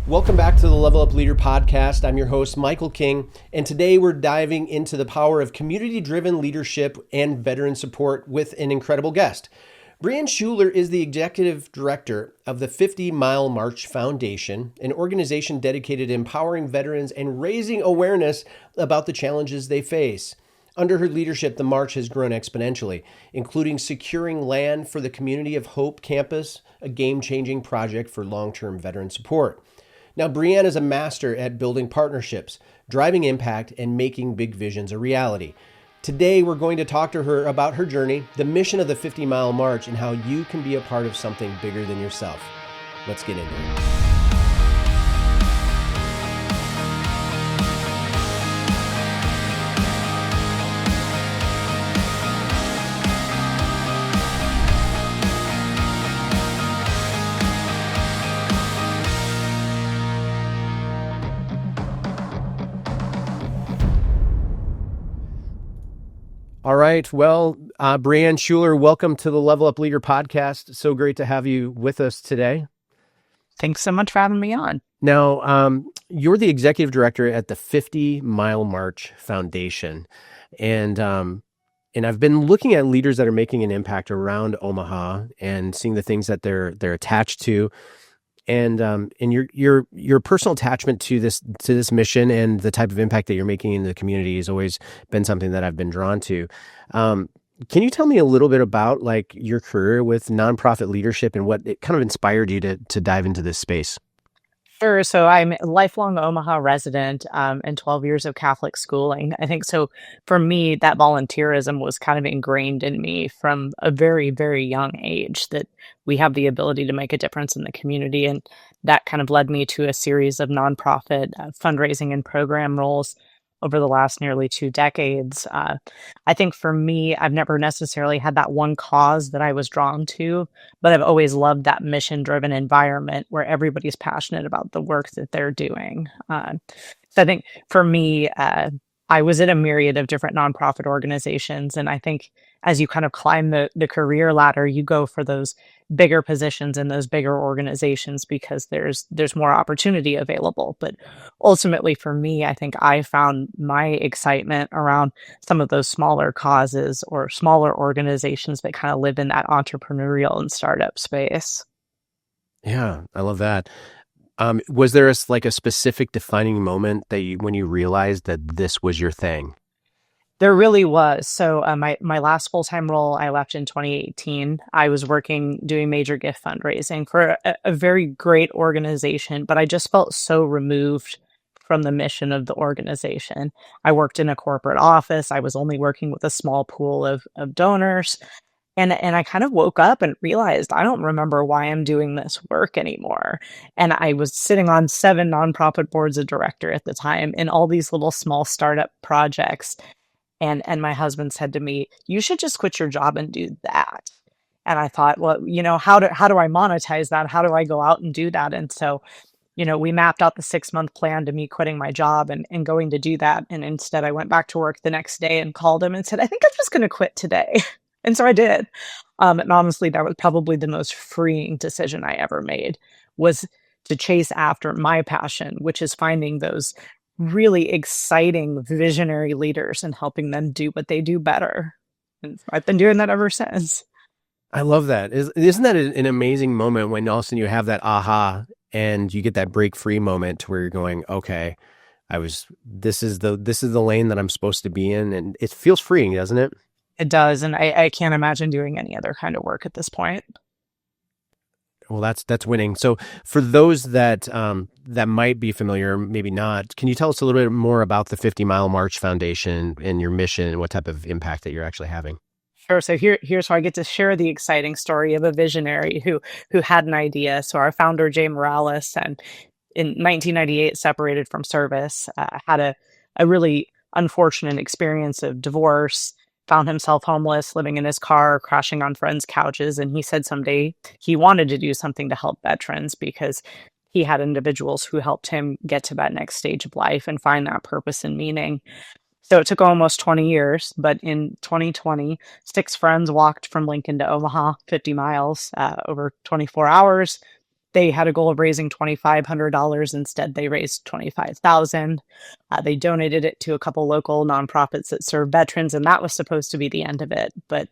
Welcome back to the Level Up Leader podcast. I'm your host, Michael King, and today we're diving into the power of community-driven leadership and veteran support with an incredible guest. Brianne Schuler is the executive director of the 50 Mile March Foundation, an organization dedicated to empowering veterans and raising awareness about the challenges they face. Under her leadership, the march has grown exponentially, including securing land for the Community of Hope campus, a game-changing project for long-term veteran support. Now, Brianne is a master at building partnerships, driving impact, and making big visions a reality. Today, we're going to talk to her about her journey, the mission of the 50 Mile March, and how you can be a part of something bigger than yourself. Let's get into it. All right. Well, Brianne Schuler, welcome to the Level Up Leader podcast. So great to have you with us today. Thanks so much for having me on. Now, you're the executive director at the 50 Mile March Foundation. And I've been looking at leaders that are making an impact around Omaha and seeing the things that they're attached to. And your personal attachment to this mission and the type of impact that you're making in the community has always been something that I've been drawn to. Can you tell me a little bit about like your career with nonprofit leadership and what it kind of inspired you to dive into this space? Sure. So I'm a lifelong Omaha resident and 12 years of Catholic schooling. I think so for me, that volunteerism was kind of ingrained in me from a very, very young age that we have the ability to make a difference in the community. And that kind of led me to a series of nonprofit fundraising and program roles over the last nearly 2 decades. I think for me, I've never necessarily had that one cause that I was drawn to, but I've always loved that mission-driven environment where everybody's passionate about the work that they're doing. So I think for me, I was in a myriad of different nonprofit organizations, and I think as you kind of climb the career ladder, you go for those bigger positions in those bigger organizations because there's more opportunity available. But ultimately for me, I think I found my excitement around some of those smaller causes or smaller organizations that kind of live in that entrepreneurial and startup space. Yeah, I love that. Was there a specific defining moment when you realized that this was your thing? There really was. So my last full-time role I left in 2018. I was doing major gift fundraising for a very great organization, but I just felt so removed from the mission of the organization. I worked in a corporate office. I was only working with a small pool of donors. And I kind of woke up and realized I don't remember why I'm doing this work anymore. And I was sitting on 7 nonprofit boards of director at the time in all these little small startup projects. And my husband said to me, "You should just quit your job and do that." And I thought, well, how do I monetize that? How do I go out and do that? And so, we mapped out the 6-month plan to me quitting my job and going to do that. And instead I went back to work the next day and called him and said, "I think I'm just going to quit today." And so I did. And honestly, that was probably the most freeing decision I ever made, was to chase after my passion, which is finding those really exciting visionary leaders and helping them do what they do better. And I've been doing that ever since. I love that. Isn't that an amazing moment when all of a sudden you have that aha and you get that break free moment where you're going, okay, this is the lane that I'm supposed to be in. And it feels freeing, doesn't it? It does. And I can't imagine doing any other kind of work at this point. Well, that's winning. So for those that might be familiar, maybe not, can you tell us a little bit more about the 50 Mile March Foundation and your mission and what type of impact that you're actually having? Sure. So here's how I get to share the exciting story of a visionary who had an idea. So our founder, Jay Morales, and in 1998 separated from service, had a really unfortunate experience of divorce, found himself homeless, living in his car, crashing on friends' couches. And he said someday he wanted to do something to help veterans because he had individuals who helped him get to that next stage of life and find that purpose and meaning. So it took almost 20 years, but in 2020, 6 friends walked from Lincoln to Omaha, 50 miles, over 24 hours. they had a goal of raising $2,500. Instead, they raised $25,000. They donated it to a couple local nonprofits that serve veterans, and that was supposed to be the end of it. But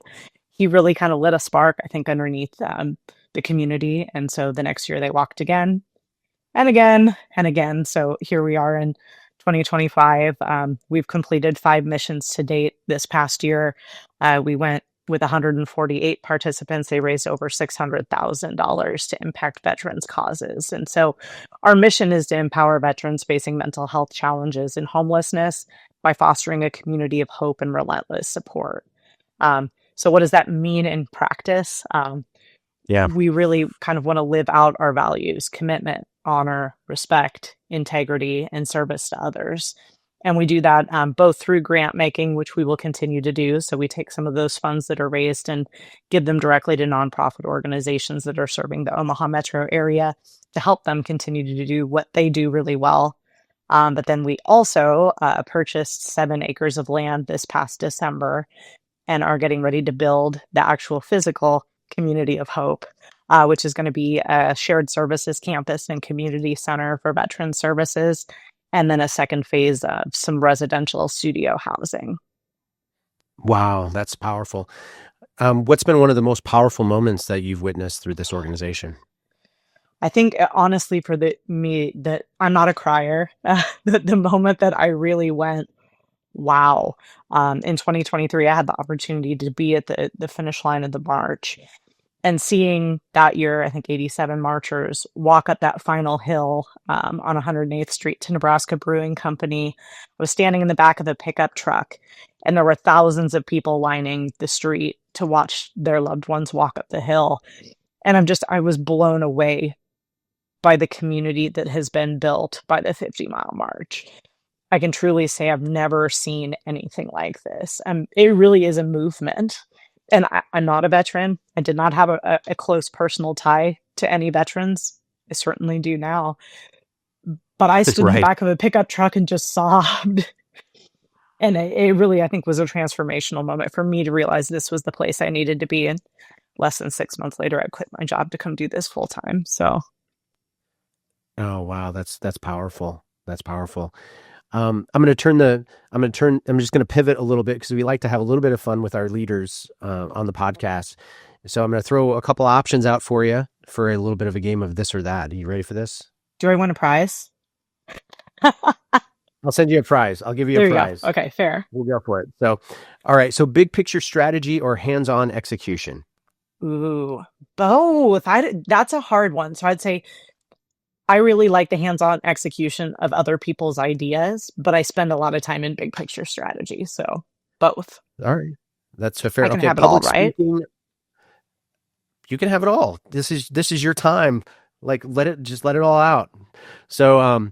he really kind of lit a spark, I think, underneath the community. And so the next year they walked again and again and again. So here we are in 2025. We've completed 5 missions to date this past year. We went with 148 participants. They raised over $600,000 to impact veterans' causes. And so our mission is to empower veterans facing mental health challenges and homelessness by fostering a community of hope and relentless support. So what does that mean in practice? Yeah. We really kind of want to live out our values: commitment, honor, respect, integrity, and service to others. And we do that both through grant making, which we will continue to do. So we take some of those funds that are raised and give them directly to nonprofit organizations that are serving the Omaha metro area to help them continue to do what they do really well. But then we also purchased 7 acres of land this past December and are getting ready to build the actual physical community of hope, which is going to be a shared services campus and community center for veteran services, and then a second phase of some residential studio housing. Wow, that's powerful. What's been one of the most powerful moments that you've witnessed through this organization? I think honestly for me that I'm not a crier. The moment that I really went, wow. In 2023, I had the opportunity to be at the finish line of the march, and seeing that year, I think 87 marchers walk up that final hill on 108th Street to Nebraska Brewing Company. I was standing in the back of a pickup truck, and there were thousands of people lining the street to watch their loved ones walk up the hill. And I was blown away by the community that has been built by the 50-mile march. I can truly say I've never seen anything like this. It really is a movement. And I'm not a veteran. I did not have a close personal tie to any veterans. I certainly do now. But I stood in the back of a pickup truck and just sobbed. And it really, I think, was a transformational moment for me to realize this was the place I needed to be. And less than 6 months later, I quit my job to come do this full time. So. Oh, wow. That's powerful. That's powerful. I'm just going to pivot a little bit because we like to have a little bit of fun with our leaders on the podcast. So I'm going to throw a couple options out for you for a little bit of a game of this or that. Are you ready for this? Do I win a prize? I'll send you a prize. I'll give you a prize. Go. Okay, fair. We'll go for it. So, all right. So big picture strategy or hands-on execution? Ooh, both. That's a hard one. So I'd say I really like the hands-on execution of other people's ideas, but I spend a lot of time in big picture strategy. So both. All right. That's a fair. I can have it all, right? Speaking, you can have it all. This is your time. Like, let it all out. So,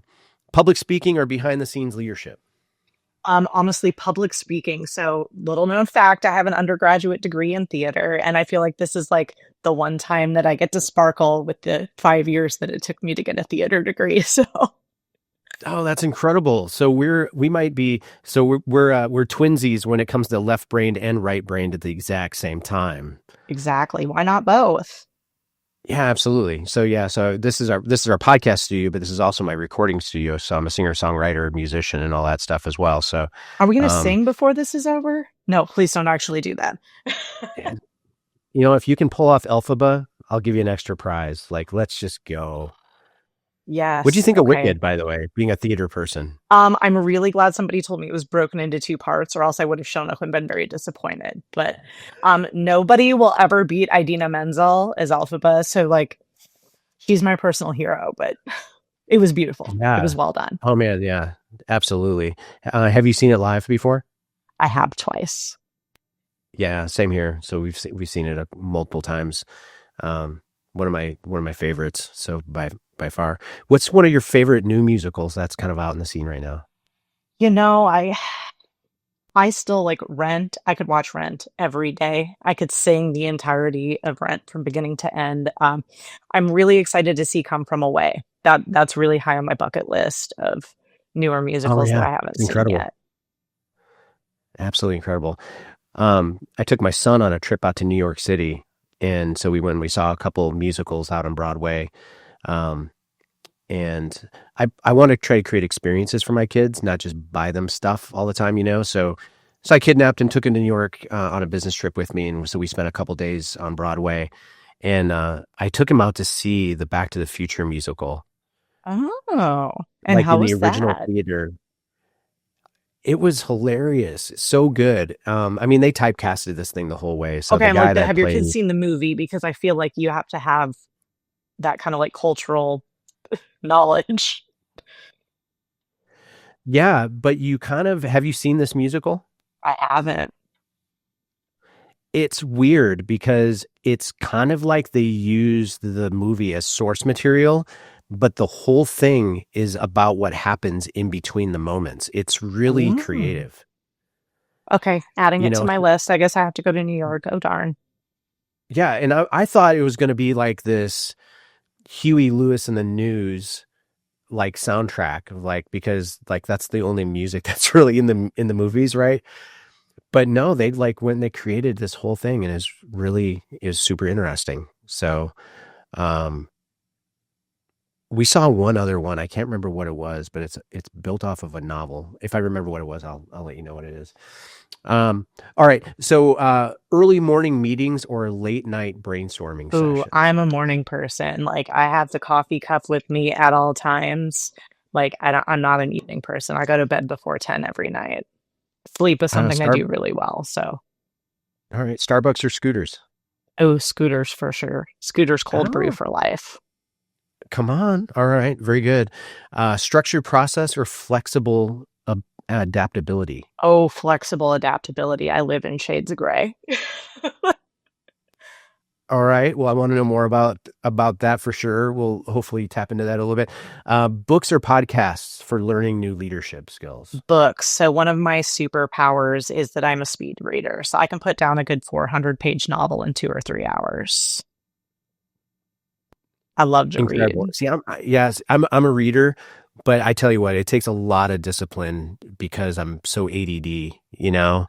public speaking or behind the scenes leadership? Honestly, public speaking. So little known fact, I have an undergraduate degree in theater, and I feel like this is like the one time that I get to sparkle with the 5 years that it took me to get a theater degree. So. Oh, that's incredible. So we're twinsies when it comes to left-brained and right-brained at the exact same time. Exactly. Why not both? Yeah, absolutely. So this is our podcast studio, but this is also my recording studio. So I'm a singer, songwriter, musician, and all that stuff as well. So are we going to sing before this is over? No, please don't actually do that. If you can pull off Elphaba, I'll give you an extra prize. Like, let's just go. Yes. What do you think of Wicked, by the way, being a theater person? I'm really glad somebody told me it was broken into 2 parts, or else I would have shown up and been very disappointed. But nobody will ever beat Idina Menzel as Elphaba. So, like, she's my personal hero, but it was beautiful. Yeah. It was well done. Oh, man. Yeah, absolutely. Have you seen it live before? I have twice. Yeah, same here. So we've seen it multiple times. One of my favorites. So by far. What's one of your favorite new musicals that's kind of out in the scene right now? I still like Rent. I could watch Rent every day. I could sing the entirety of Rent from beginning to end. I'm really excited to see Come From Away. That's really high on my bucket list of newer musicals that I haven't seen yet. Absolutely incredible. I took my son on a trip out to New York City, and so we saw a couple musicals out on Broadway. Um, and I want to try to create experiences for my kids, not just buy them stuff all the time, you know? So I kidnapped and took him to New York on a business trip with me. And so we spent a couple days on Broadway, and I took him out to see the Back to the Future musical, Oh, and like how in the was original that? theater. It was hilarious. So good. I mean, they typecasted this thing the whole way. So Okay, the I'm guy like, that have your kids played, seen the movie? Because I feel like you have to have that kind of like cultural knowledge. yeah, but you kind of, have you seen this musical? I haven't. It's weird because it's kind of like they use the movie as source material, but the whole thing is about what happens in between the moments. It's really Mm. creative. Okay, adding You it to know, my list. I guess I have to go to New York. Oh, darn. yeah, and I thought it was going to be like this Huey Lewis and the News like soundtrack, like because like that's the only music that's really in the movies, right? But no, they like when they created this whole thing, and it's really is super interesting. So um we saw one other one. I can't remember what it was, but it's built off of a novel. If I remember what it was, I'll let you know what it is. All right. So early morning meetings or late night brainstorming Ooh, sessions. I'm a morning person. Like I have the coffee cup with me at all times. Like I'm not an evening person. I go to bed before 10 every night. Sleep is something I Star. do really well. So, All right. Starbucks or scooters? oh, scooters for sure. Scooters cold brew Oh, for life. come on. All right. Very good. Structured process or flexible adaptability. Oh, flexible adaptability. I live in shades of gray. All right. Well, I want to know more about that for sure. We'll hopefully tap into that a little bit. Books or podcasts for learning new leadership skills. Books. So one of my superpowers is that I'm a speed reader. So I can put down a good 400-page novel in 2 or 3 hours. I love to Incredible. read. See, I'm a reader, but I tell you what, it takes a lot of discipline because I'm so ADD. You know.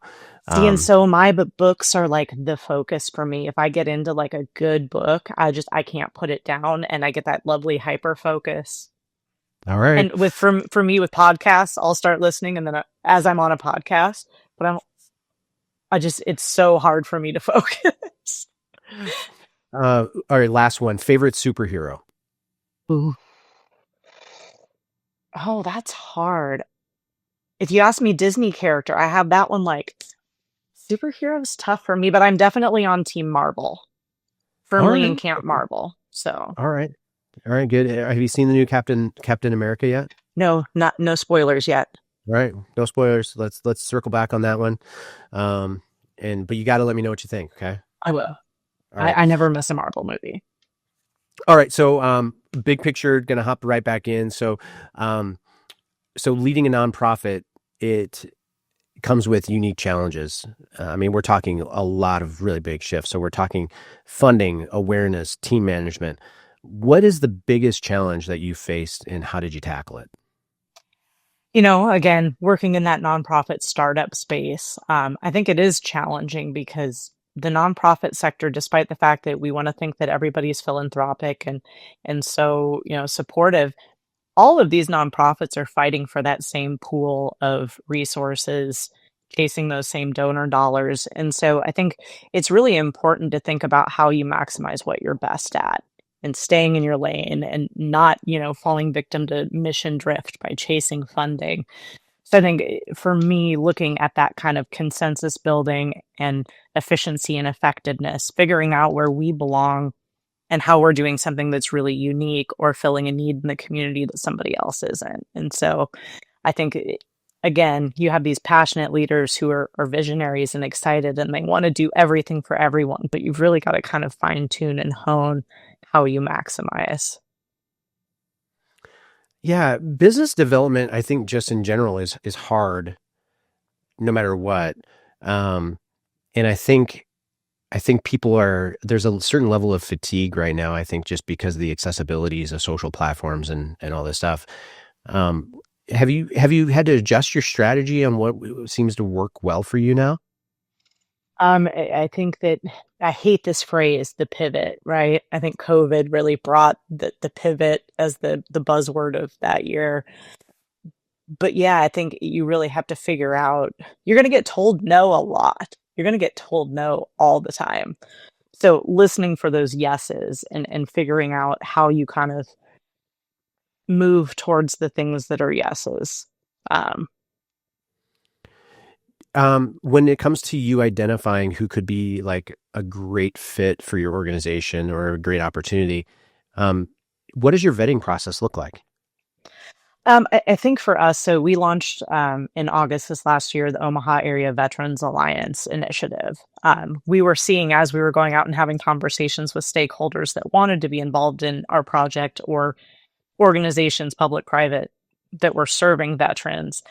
See, and Um, so am I, but books are like the focus for me. If I get into like a good book, I can't put it down and I get that lovely hyper focus. all right. And with for me with podcasts, I'll start listening and then as I'm on a podcast, but I just it's so hard for me to focus. All right. Last one. Favorite superhero. Ooh. Oh, that's hard. If you ask me Disney character, I have that one like superheroes tough for me, but I'm definitely on Team Marvel. All Firmly in right. Camp Marvel. So All right. All right. Good. Have you seen the new Captain America yet? no spoilers yet. All right. No spoilers. Let's circle back on that one. Um, but you got to let me know what you think. Okay. I will. All right. I never miss a Marvel movie. All right. So, big picture, gonna hop right back in. Um, so leading a nonprofit, it comes with unique challenges. I mean, we're talking a lot of really big shifts. So we're talking funding, awareness, team management. What is the biggest challenge that you faced, and how did you tackle it? Again, working in that nonprofit startup space, I think it is challenging because the nonprofit sector, despite the fact that we want to think that everybody's philanthropic and so, supportive, all of these nonprofits are fighting for that same pool of resources, chasing those same donor dollars. And so I think it's really important to think about how you maximize what you're best at and staying in your lane and not, falling victim to mission drift by chasing funding. So I think for me, looking at that kind of consensus building and efficiency and effectiveness, figuring out where we belong and how we're doing something that's really unique or filling a need in the community that somebody else isn't. And so I think, again, you have these passionate leaders who are visionaries and excited and they want to do everything for everyone, but you've really got to kind of fine tune and hone how you maximize. Yeah, business development, I think just in general is hard no matter what. Um, and I think people there's a certain level of fatigue right now, I think just because of the accessibilities of social platforms and all this stuff. Um, have you had to adjust your strategy on what seems to work well for you now? I think that I hate this phrase, the pivot, right? I think COVID really brought the pivot as the buzzword of that year. But yeah, I think you really have to figure out, you're going to get told no a lot. You're going to get told no all the time. So listening for those yeses and figuring out how you kind of move towards the things that are yeses. Um, When it comes to you identifying who could be like a great fit for your organization or a great opportunity, um, what does your vetting process look like? I think for us, so we launched in August this last year, the Omaha Area Veterans Alliance initiative. We were seeing as we were going out and having conversations with stakeholders that wanted to be involved in our project or organizations, public, private, that were serving veterans,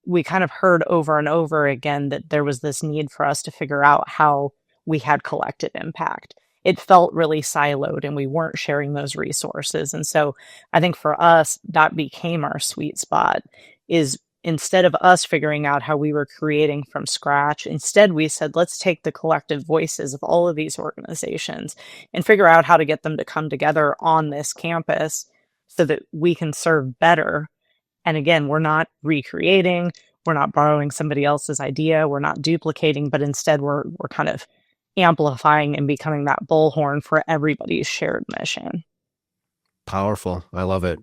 we kind of heard over and over again that there was this need for us to figure out how we had collective impact. It felt really siloed and we weren't sharing those resources. And so I think for us, that became our sweet spot is instead of us figuring out how we were creating from scratch, instead we said, let's take the collective voices of all of these organizations and figure out how to get them to come together on this campus so that we can serve better. And again, we're not recreating, we're not borrowing somebody else's idea, we're not duplicating, but instead we're kind of amplifying and becoming that bullhorn for everybody's shared mission. Powerful. I love it.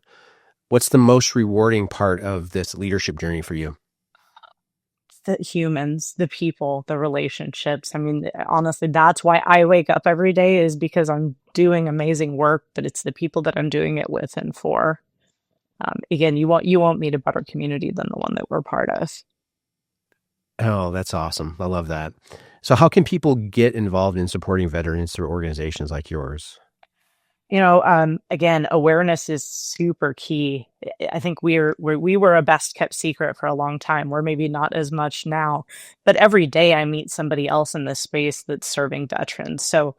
What's the most rewarding part of this leadership journey for you? The humans, the people, the relationships. I mean, honestly, that's why I wake up every day is because I'm doing amazing work, but it's the people that I'm doing it with and for. Again, you won't meet a better community than the one that we're part of. Oh, that's awesome. I love that. So how can people get involved in supporting veterans through organizations like yours? Again, awareness is super key. I think we were a best kept secret for a long time. We're maybe not as much now, but every day I meet somebody else in this space that's serving veterans. So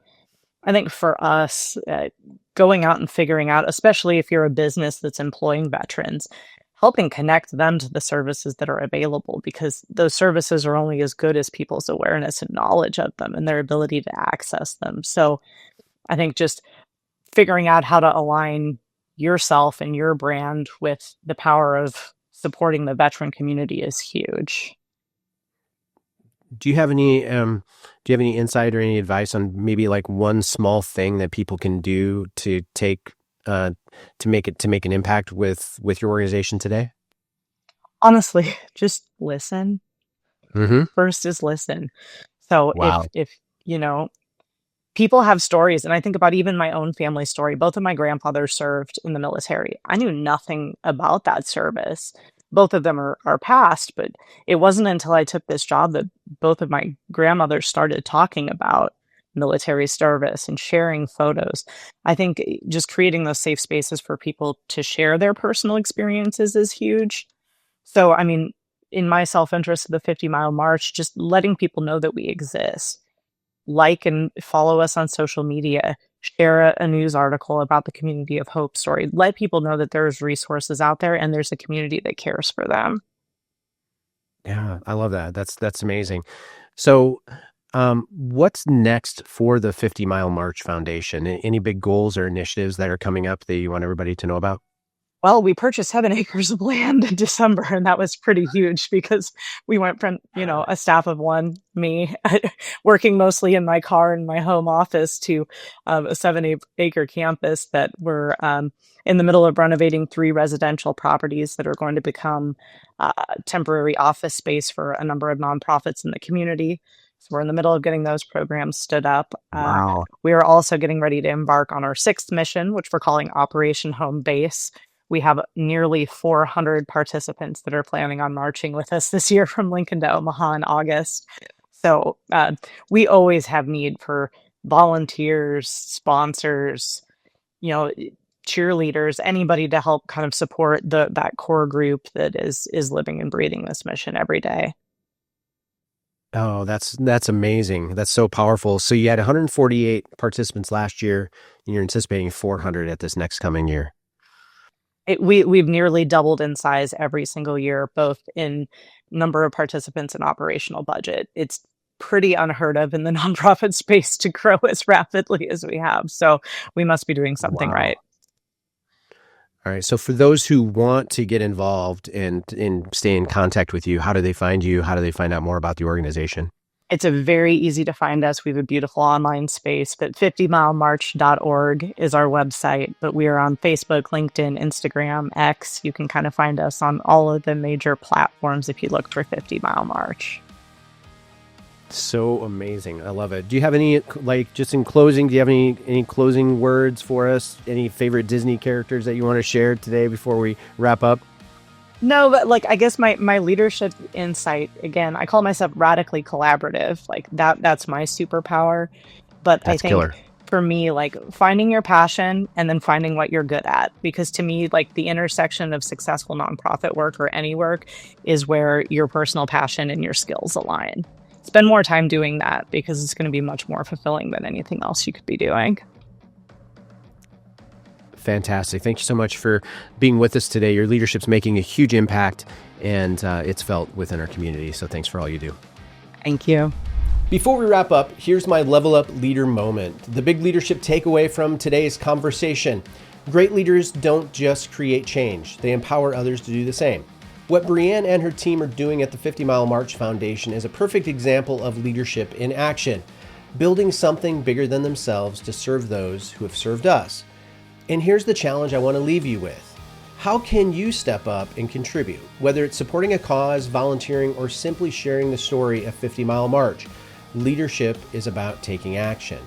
I think for us, going out and figuring out, especially if you're a business that's employing veterans, helping connect them to the services that are available because those services are only as good as people's awareness and knowledge of them and their ability to access them. So I think just figuring out how to align yourself and your brand with the power of supporting the veteran community is huge. Do you have any insight or any advice on maybe like one small thing that people can do to take to make an impact with your organization today? Honestly, just listen. Mm-hmm. First is listen. So Wow. if you know, people have stories, and I think about even my own family story. Both of my grandfathers served in the military. I knew nothing about that service. Both of them are past, but it wasn't until I took this job that both of my grandmothers started talking about military service and sharing photos. I think just creating those safe spaces for people to share their personal experiences is huge. So, I mean, in my self interest of the 50-mile march, just letting people know that we exist, like and follow us on social media, share a news article about the Community of Hope story, let people know that there's resources out there and there's a community that cares for them. Yeah, I love that. That's amazing. So, what's next for the 50 Mile March Foundation? Any big goals or initiatives that are coming up that you want everybody to know about? Well, we purchased 7 acres of land in December, and that was pretty huge because we went from, a staff of one, me, working mostly in my car in my home office to a 7 acre campus that we're in the middle of renovating 3 residential properties that are going to become temporary office space for a number of nonprofits in the community. So we're in the middle of getting those programs stood up. Wow. We are also getting ready to embark on our sixth mission, which we're calling Operation Home Base. We have nearly 400 participants that are planning on marching with us this year from Lincoln to Omaha in August. So we always have need for volunteers, sponsors, you know, cheerleaders, anybody to help kind of support that core group that is living and breathing this mission every day. Oh, that's amazing. That's so powerful. So you had 148 participants last year, and you're anticipating 400 at this next coming year. We've nearly doubled in size every single year, both in number of participants and operational budget. pretty unheard of in the nonprofit space to grow as rapidly as we have. So we must be doing something Wow. right. All right. So for those who want to get involved and stay in contact with you, how do they find you? How do they find out more about the organization? It's a very easy to find us. We have a beautiful online space, but 50milemarch.org is our website. But we are on Facebook, LinkedIn, Instagram, X. You can kind of find us on all of the major platforms if you look for 50 Mile March. So amazing. I love it. Do you have any, like, just in closing, do you have any closing words for us? Any favorite Disney characters that you want to share today before we wrap up? No, but like I guess my leadership insight, again, I call myself radically collaborative. Like that's my superpower. But I That's think killer. for me, like finding your passion and then finding what you're good at. Because to me, like the intersection of successful nonprofit work or any work is where your personal passion and your skills align. Spend more time doing that because it's going to be much more fulfilling than anything else you could be doing. Fantastic. Thank you so much for being with us today. Your leadership's making a huge impact, and it's felt within our community. So thanks for all you do. Thank you. Before we wrap up, here's my level up leader moment. The big leadership takeaway from today's conversation. Great leaders don't just create change. They empower others to do the same. What Brianne and her team are doing at the 50 Mile March Foundation is a perfect example of leadership in action, building something bigger than themselves to serve those who have served us. And here's the challenge I want to leave you with. How can you step up and contribute? Whether it's supporting a cause, volunteering, or simply sharing the story of 50 Mile March, leadership is about taking action.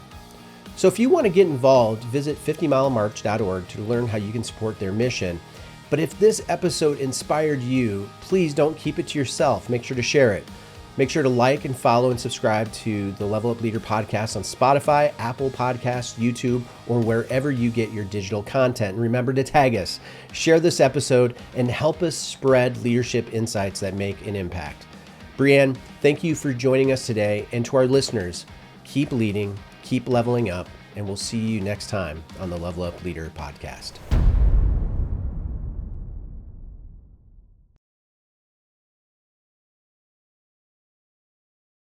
So if you want to get involved, visit 50milemarch.org to learn how you can support their mission. But if this episode inspired you, please don't keep it to yourself. Make sure to share it. Make sure to like and follow and subscribe to the Level Up Leader podcast on Spotify, Apple Podcasts, YouTube, or wherever you get your digital content. And remember to tag us, share this episode, and help us spread leadership insights that make an impact. Brianne, thank you for joining us today. And to our listeners, keep leading, keep leveling up, and we'll see you next time on the Level Up Leader podcast.